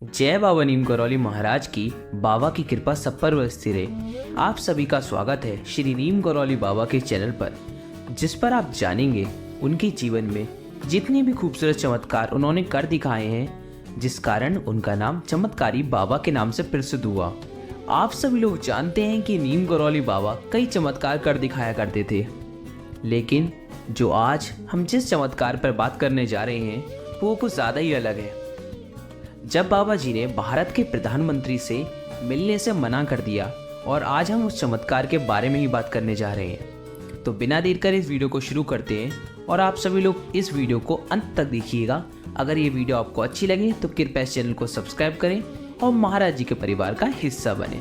जय बाबा नीम करौली महाराज की। बाबा की कृपा सब पर बरसती रहे। आप सभी का स्वागत है श्री नीम करौली बाबा के चैनल पर, जिस पर आप जानेंगे उनके जीवन में जितने भी खूबसूरत चमत्कार उन्होंने कर दिखाए हैं, जिस कारण उनका नाम चमत्कारी बाबा के नाम से प्रसिद्ध हुआ। आप सभी लोग जानते हैं कि नीम करौली बाबा कई चमत्कार कर दिखाया करते थे, लेकिन जो आज हम जिस चमत्कार पर बात करने जा रहे हैं वो कुछ ज़्यादा ही अलग है। जब बाबा जी ने भारत के प्रधानमंत्री से मिलने से मना कर दिया, और आज हम उस चमत्कार के बारे में ही बात करने जा रहे हैं। तो बिना देर कर इस वीडियो को शुरू करते हैं, और आप सभी लोग इस वीडियो को अंत तक देखिएगा। अगर ये वीडियो आपको अच्छी लगे तो कृपया इस चैनल को सब्सक्राइब करें और महाराज जी के परिवार का हिस्सा बने।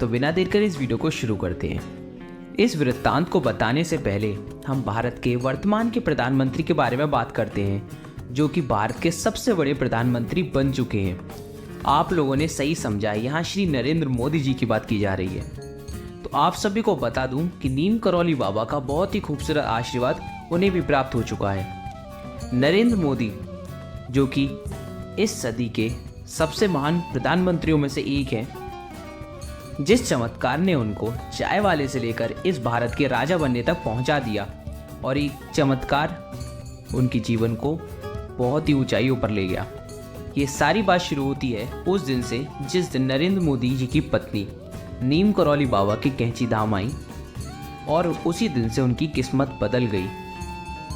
तो बिना देर कर इस वीडियो को शुरू करते हैं। इस वृत्तांत को बताने से पहले हम भारत के वर्तमान के प्रधानमंत्री के बारे में बात करते हैं, जो कि भारत के सबसे बड़े प्रधानमंत्री बन चुके हैं। आप लोगों ने सही समझा, यहाँ श्री नरेंद्र मोदी जी की बात की जा रही है। तो आप सभी को बता दूं कि नीम करौली बाबा का बहुत ही खूबसूरत आशीर्वाद उन्हें भी प्राप्त हो चुका है। नरेंद्र मोदी, जो कि इस सदी के सबसे महान प्रधानमंत्रियों में से एक है, जिस चमत्कार ने उनको चाय वाले से लेकर इस भारत के राजा बनने तक पहुंचा दिया, और ये चमत्कार उनके जीवन को बहुत ही ऊंचाइयों पर ले गया। ये सारी बात शुरू होती है उस दिन से जिस दिन नरेंद्र मोदी जी की पत्नी नीम करौली बाबा की कैंची धाम आई, और उसी दिन से उनकी किस्मत बदल गई।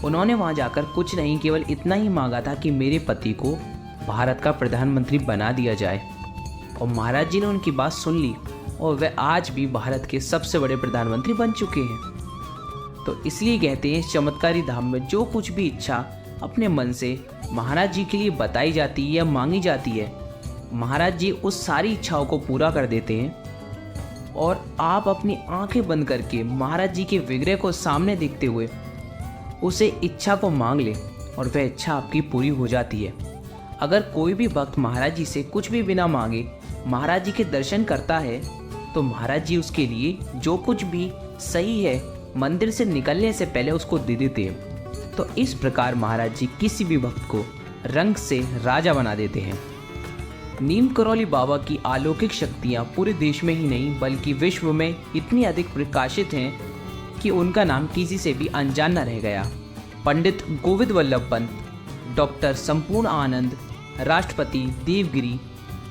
उन्होंने वहां जाकर कुछ नहीं, केवल इतना ही मांगा था कि मेरे पति को भारत का प्रधानमंत्री बना दिया जाए, और महाराज जी ने उनकी बात सुन ली, और वह आज भी भारत के सबसे बड़े प्रधानमंत्री बन चुके हैं। तो इसलिए कहते हैं, इस चमत्कारी धाम में जो कुछ भी इच्छा अपने मन से महाराज जी के लिए बताई जाती है या मांगी जाती है, महाराज जी उस सारी इच्छाओं को पूरा कर देते हैं। और आप अपनी आंखें बंद करके महाराज जी के विग्रह को सामने देखते हुए उसे इच्छा को मांग ले, और वह इच्छा आपकी पूरी हो जाती है। अगर कोई भी भक्त महाराज जी से कुछ भी बिना मांगे महाराज जी के दर्शन करता है, तो महाराज जी उसके लिए जो कुछ भी सही है मंदिर से निकलने से पहले उसको दे देते हैं। तो इस प्रकार महाराज जी किसी भी भक्त को रंग से राजा बना देते हैं। नीम करौली बाबा की अलौकिक शक्तियाँ पूरे देश में ही नहीं बल्कि विश्व में इतनी अधिक प्रकाशित हैं कि उनका नाम किसी से भी अनजान न रह गया। पंडित गोविंद वल्लभ पंत, डॉक्टर संपूर्ण आनंद, राष्ट्रपति देवगिरी,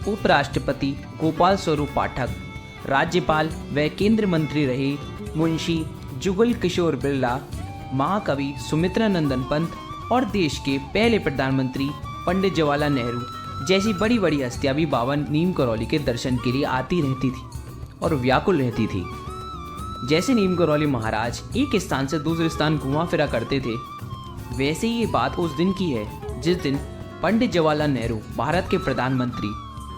उपराष्ट्रपति गोपाल स्वरूप पाठक, राज्यपाल व केंद्रीय मंत्री रहे मुंशी जुगल किशोर बिरला, महाकवि सुमित्रा नंदन पंत, और देश के पहले प्रधानमंत्री पंडित जवाहरलाल नेहरू जैसी बड़ी बड़ी हस्तियां भी बाबा नीम करौली के दर्शन के लिए आती रहती थी और व्याकुल रहती थी। जैसे नीम करौली महाराज एक स्थान से दूसरे स्थान घुमा फिरा करते थे, वैसे ही ये बात उस दिन की है जिस दिन पंडित जवाहरलाल नेहरू भारत के प्रधानमंत्री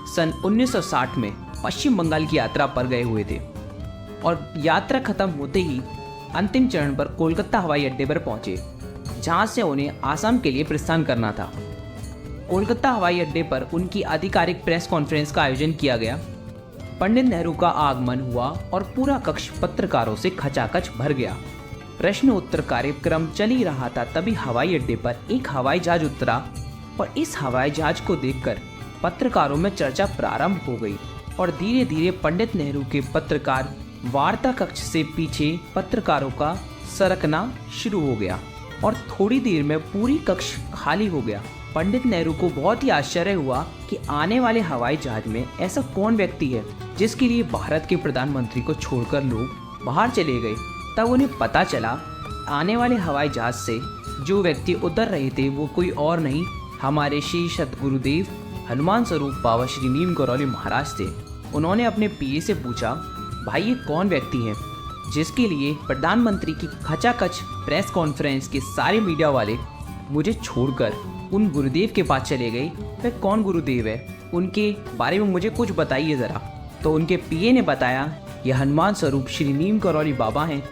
सन 1960 में पश्चिम बंगाल की यात्रा पर गए हुए थे, और यात्रा खत्म होते ही अंतिम चरण पर कोलकाता हवाई अड्डे पर पहुंचे, जहां से उन्हें आसाम के लिए प्रस्थान करना था। कोलकाता हवाई अड्डे पर उनकी आधिकारिक प्रेस कॉन्फ्रेंस का आयोजन किया गया। पंडित नेहरू का आगमन हुआ और पूरा कक्ष पत्रकारों से खचाखच भर गया। प्रश्न उत्तर कार्यक्रम चल ही रहा था, तभी हवाई अड्डे पर एक हवाई जहाज उतरा, और इस हवाई जहाज को देखकर पत्रकारों में चर्चा प्रारंभ हो गई, और धीरे धीरे पंडित नेहरू के पत्रकार वार्ता कक्ष से पीछे पत्रकारों का सरकना शुरू हो गया, और थोड़ी देर में पूरी कक्ष खाली हो गया। पंडित नेहरू को बहुत ही आश्चर्य हुआ कि आने वाले हवाई जहाज में ऐसा कौन व्यक्ति है जिसके लिए भारत के प्रधानमंत्री को छोड़कर लोग बाहर चले गए। तब उन्हें पता चला, आने वाले हवाई जहाज से जो व्यक्ति उतर रहे थे वो कोई और नहीं, हमारे श्री सतगुरुदेव हनुमान स्वरूप बाबा श्री नीम करौली महाराज थे। उन्होंने अपने पीए से पूछा, भाई ये कौन व्यक्ति है जिसके लिए प्रधानमंत्री की खचाखच प्रेस कॉन्फ्रेंस के सारे मीडिया वाले मुझे छोड़कर उन गुरुदेव के पास चले गए? वह कौन गुरुदेव है, उनके बारे में मुझे कुछ बताइए ज़रा। तो उनके पीए ने बताया, यह हनुमान स्वरूप श्री नीम करौली बाबा हैं,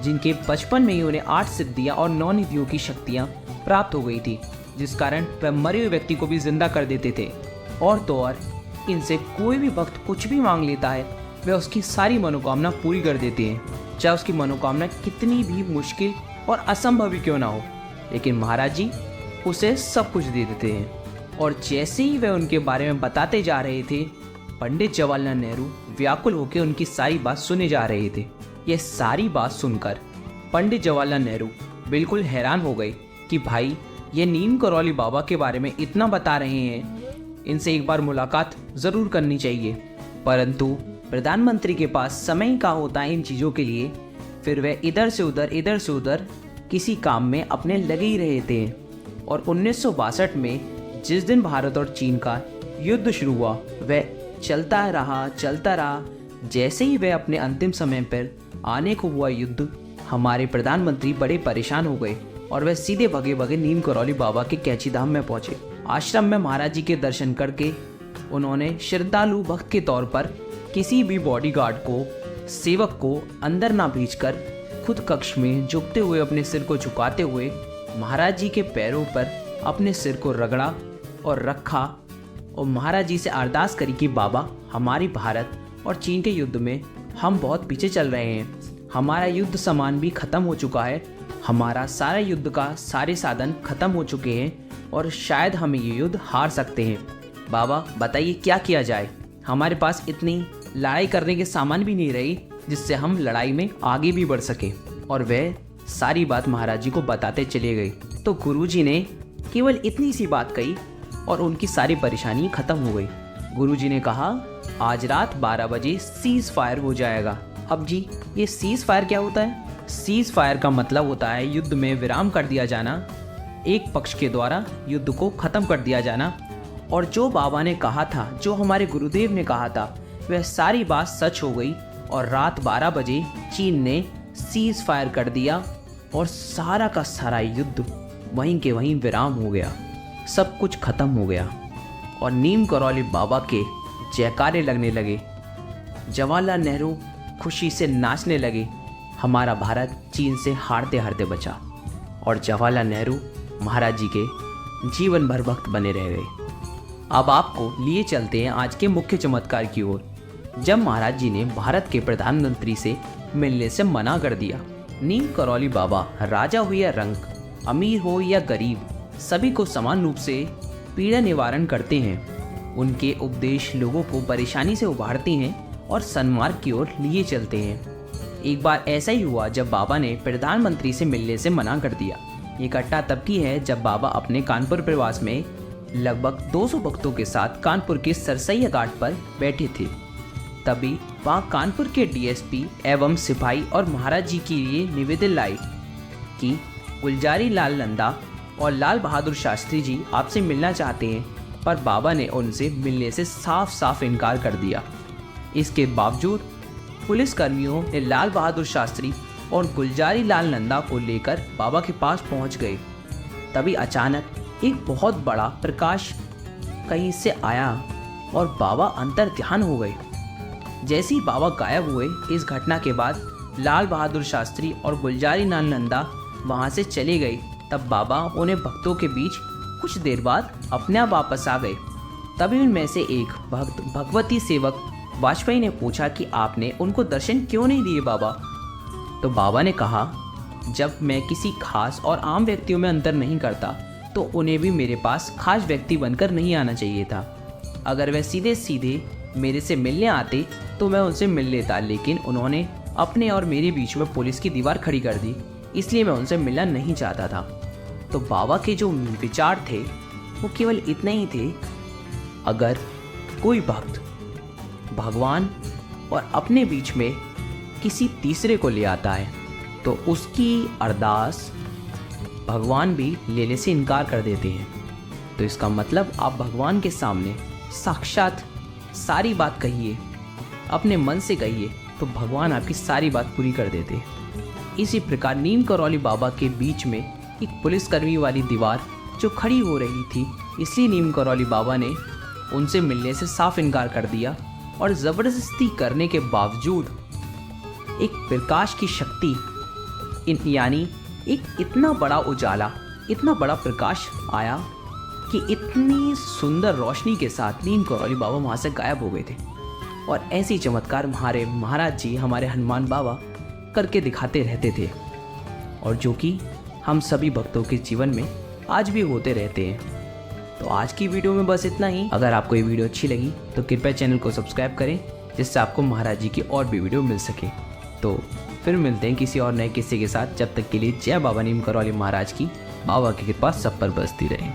जिनके बचपन में ही उन्हें 8 सिद्धियाँ और 9 निधियों की शक्तियाँ प्राप्त हो गई थी, जिस कारण वह मरे हुए व्यक्ति को भी जिंदा कर देते थे। और तो और इनसे कोई भी भक्त कुछ भी मांग लेता है, वे उसकी सारी मनोकामना पूरी कर देते हैं, चाहे उसकी मनोकामना कितनी भी मुश्किल और असंभव ही क्यों ना हो। लेकिन महाराज जी उसे सब कुछ दे देते हैं। और जैसे ही वे उनके बारे में बताते जा रहे थे, पंडित जवाहरलाल नेहरू व्याकुल होकर उनकी सारी बात सुने जा रहे थे। यह सारी बात सुनकर पंडित जवाहरलाल नेहरू बिल्कुल हैरान हो गए कि भाई ये नीम करौली बाबा के बारे में इतना बता रहे हैं, इनसे एक बार मुलाकात ज़रूर करनी चाहिए। परंतु प्रधानमंत्री के पास समय का होता है इन चीज़ों के लिए, फिर वे इधर से उधर किसी काम में अपने लगे ही रहे थे। और 1962 में जिस दिन भारत और चीन का युद्ध शुरू हुआ, वह चलता रहा। जैसे ही वह अपने अंतिम समय पर आने को हुआ युद्ध, हमारे प्रधानमंत्री बड़े परेशान हो गए और वह सीधे भगे नीम करौली बाबा के कैची धाम में पहुंचे। आश्रम में महाराज जी के दर्शन करके उन्होंने श्रद्धालु भक्त के तौर पर किसी भी बॉडीगार्ड को, सेवक को अंदर ना भेजकर खुद कक्ष में झुकते हुए, अपने सिर को झुकाते हुए महाराज जी के पैरों पर अपने सिर को रगड़ा और रखा और महाराज जी से अरदास करी कि बाबा, हमारी भारत और चीन के युद्ध में हम बहुत पीछे चल रहे हैं। हमारा युद्ध सामान भी खत्म हो चुका है, हमारा सारा युद्ध का सारे साधन खत्म हो चुके हैं और शायद हम ये युद्ध हार सकते हैं। बाबा बताइए क्या किया जाए, हमारे पास इतनी लड़ाई करने के सामान भी नहीं रही जिससे हम लड़ाई में आगे भी बढ़ सके। और वह सारी बात महाराज जी को बताते चले गए। तो गुरुजी ने केवल इतनी सी बात कही और उनकी सारी परेशानी खत्म हो गई। गुरुजी ने कहा, आज रात 12 बजे सीज फायर हो जाएगा। अब जी ये सीज फायर क्या होता है? सीज फायर का मतलब होता है युद्ध में विराम कर दिया जाना, एक पक्ष के द्वारा युद्ध को खत्म कर दिया जाना। और जो बाबा ने कहा था, जो हमारे गुरुदेव ने कहा था, वह सारी बात सच हो गई और रात 12 बजे चीन ने सीज फायर कर दिया और सारा का सारा युद्ध वहीं के वहीं विराम हो गया, सब कुछ खत्म हो गया और नीम करौली बाबा के जयकारे लगने लगे। जवाहरलाल नेहरू खुशी से नाचने लगे। हमारा भारत चीन से हारते हारते बचा और जवाहरलाल नेहरू महाराज जी के जीवन भर भक्त बने रह गए। अब आपको लिए चलते हैं आज के मुख्य चमत्कार की ओर। जब महाराज जी ने भारत के प्रधानमंत्री से मिलने से मना कर दिया। नीम करौली बाबा राजा हो या रंक, अमीर हो या गरीब, सभी को समान रूप से पीड़ा निवारण करते हैं। उनके उपदेश लोगों को परेशानी से उबारते हैं और सन्मार्ग की ओर लिए चलते हैं। एक बार ऐसा ही हुआ जब बाबा ने प्रधानमंत्री से मिलने से मना कर दिया। ये घटना तब की है जब बाबा अपने कानपुर प्रवास में लगभग 200 भक्तों के साथ कानपुर के सरसैया घाट पर बैठे थे। तभी वहाँ कानपुर के डीएसपी एवं सिपाही और महाराज जी के लिए निवेदन लाए कि गुलजारी लाल नंदा और लाल बहादुर शास्त्री जी आपसे मिलना चाहते हैं, पर बाबा ने उनसे मिलने से साफ साफ इनकार कर दिया। इसके बावजूद पुलिसकर्मियों ने लाल बहादुर शास्त्री और गुलजारी लाल नंदा को लेकर बाबा के पास पहुंच गए। तभी अचानक एक बहुत बड़ा प्रकाश कहीं से आया और बाबा अंतर ध्यान हो गए। जैसे ही बाबा गायब हुए, इस घटना के बाद लाल बहादुर शास्त्री और गुलजारी लाल नंदा वहाँ से चले गए। तब बाबा उन्हें भक्तों के बीच कुछ देर बाद अपने आप वापस आ गए। तभी उनमें से एक भक्त भगवती सेवक वाजपेयी ने पूछा कि आपने उनको दर्शन क्यों नहीं दिए बाबा? तो बाबा ने कहा, जब मैं किसी खास और आम व्यक्तियों में अंतर नहीं करता तो उन्हें भी मेरे पास खास व्यक्ति बनकर नहीं आना चाहिए था। अगर वह सीधे सीधे मेरे से मिलने आते तो मैं उनसे मिल लेता, लेकिन उन्होंने अपने और मेरे बीच में पुलिस की दीवार खड़ी कर दी, इसलिए मैं उनसे मिलना नहीं चाहता था। तो बाबा के जो विचार थे वो केवल इतने ही थे, अगर कोई भक्त भगवान और अपने बीच में किसी तीसरे को ले आता है तो उसकी अरदास भगवान भी लेने से इनकार कर देते हैं। तो इसका मतलब आप भगवान के सामने साक्षात सारी बात कहिए, अपने मन से कहिए, तो भगवान आपकी सारी बात पूरी कर देते हैं। इसी प्रकार नीम करौली बाबा के बीच में एक पुलिसकर्मी वाली दीवार जो खड़ी हो रही थी, इसलिए नीम करौली बाबा ने उनसे मिलने से साफ इनकार कर दिया और ज़बरदस्ती करने के बावजूद एक प्रकाश की शक्ति यानी एक इतना बड़ा उजाला, इतना बड़ा प्रकाश आया कि इतनी सुंदर रोशनी के साथ नीम करौली बाबा वहाँ से गायब हो गए थे। और ऐसे ही चमत्कार हमारे महाराज जी, हमारे हनुमान बाबा करके दिखाते रहते थे और जो कि हम सभी भक्तों के जीवन में आज भी होते रहते हैं। तो आज की वीडियो में बस इतना ही। अगर आपको ये वीडियो अच्छी लगी तो कृपया चैनल को सब्सक्राइब करें, जिससे आपको महाराज जी की और भी वीडियो मिल सके। तो फिर मिलते हैं किसी और नए किस्से के साथ। जब तक के लिए जय बाबा नीम करौली महाराज की। बाबा की कृपा सब पर बरसती रहे।